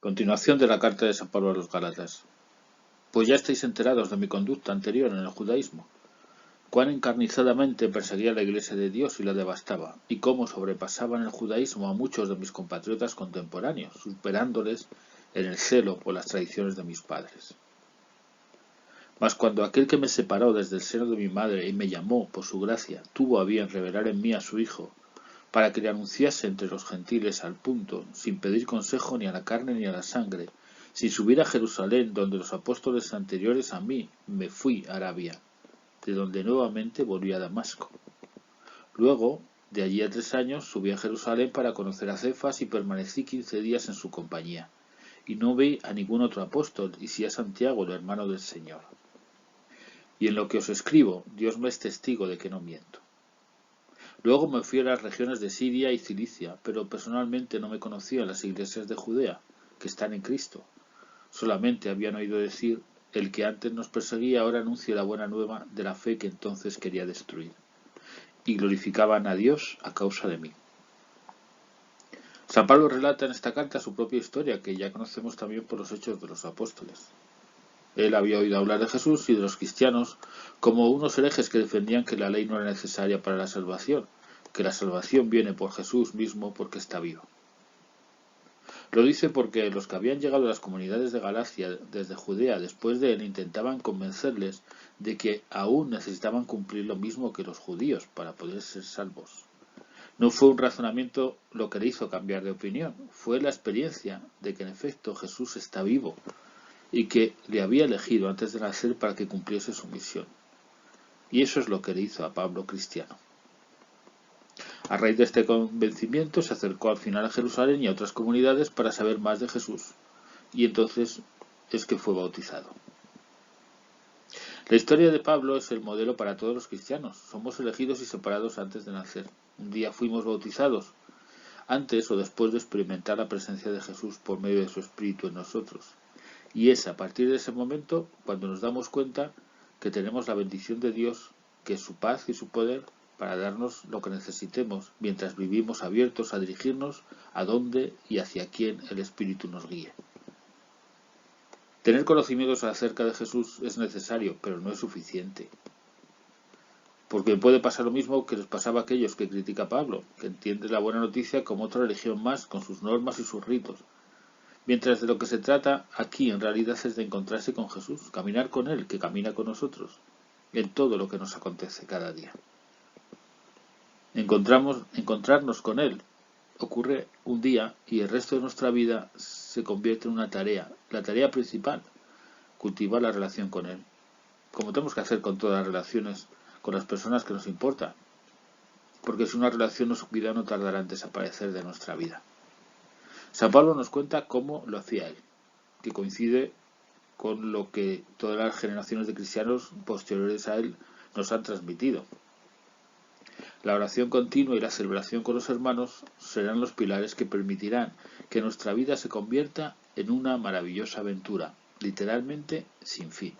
Continuación de la carta de San Pablo a los Gálatas. Pues ya estáis enterados de mi conducta anterior en el judaísmo, cuán encarnizadamente perseguía la Iglesia de Dios y la devastaba, y cómo sobrepasaba en el judaísmo a muchos de mis compatriotas contemporáneos, superándoles en el celo por las tradiciones de mis padres. Mas cuando aquel que me separó desde el seno de mi madre y me llamó por su gracia, tuvo a bien revelar en mí a su Hijo, para que le anunciase entre los gentiles al punto, sin pedir consejo ni a la carne ni a la sangre, sin subir a Jerusalén, donde los apóstoles anteriores a mí me fui a Arabia, de donde nuevamente volví a Damasco. Luego, de allí a 3 años, subí a Jerusalén para conocer a Cefas y permanecí 15 días en su compañía, y no vi a ningún otro apóstol, y sí a Santiago, el hermano del Señor. Y en lo que os escribo, Dios me es testigo de que no miento. Luego me fui a las regiones de Siria y Cilicia, pero personalmente no me conocía en las iglesias de Judea, que están en Cristo. Solamente habían oído decir, el que antes nos perseguía ahora anuncia la buena nueva de la fe que entonces quería destruir. Y glorificaban a Dios a causa de mí. San Pablo relata en esta carta su propia historia, que ya conocemos también por los Hechos de los Apóstoles. Él había oído hablar de Jesús y de los cristianos como unos herejes que defendían que la ley no era necesaria para la salvación, que la salvación viene por Jesús mismo porque está vivo. Lo dice porque los que habían llegado a las comunidades de Galacia desde Judea después de él intentaban convencerles de que aún necesitaban cumplir lo mismo que los judíos para poder ser salvos. No fue un razonamiento lo que le hizo cambiar de opinión, fue la experiencia de que en efecto Jesús está vivo y que le había elegido antes de nacer para que cumpliese su misión. Y eso es lo que le hizo a Pablo cristiano. A raíz de este convencimiento se acercó al final a Jerusalén y a otras comunidades para saber más de Jesús, y entonces es que fue bautizado. La historia de Pablo es el modelo para todos los cristianos. Somos elegidos y separados antes de nacer. Un día fuimos bautizados, antes o después de experimentar la presencia de Jesús por medio de su Espíritu en nosotros. Y es a partir de ese momento cuando nos damos cuenta que tenemos la bendición de Dios, que es su paz y su poder, para darnos lo que necesitemos mientras vivimos abiertos a dirigirnos a dónde y hacia quién el Espíritu nos guíe. Tener conocimientos acerca de Jesús es necesario, pero no es suficiente. Porque puede pasar lo mismo que les pasaba a aquellos que critica a Pablo, que entiende la buena noticia como otra religión más con sus normas y sus ritos. Mientras de lo que se trata aquí en realidad es de encontrarse con Jesús, caminar con Él, que camina con nosotros, en todo lo que nos acontece cada día. Encontrarnos con Él ocurre un día y el resto de nuestra vida se convierte en una tarea, la tarea principal, cultivar la relación con Él, como tenemos que hacer con todas las relaciones con las personas que nos importan, porque si una relación nos cuida no tardará en desaparecer de nuestra vida. San Pablo nos cuenta cómo lo hacía él, que coincide con lo que todas las generaciones de cristianos posteriores a él nos han transmitido. La oración continua y la celebración con los hermanos serán los pilares que permitirán que nuestra vida se convierta en una maravillosa aventura, literalmente sin fin.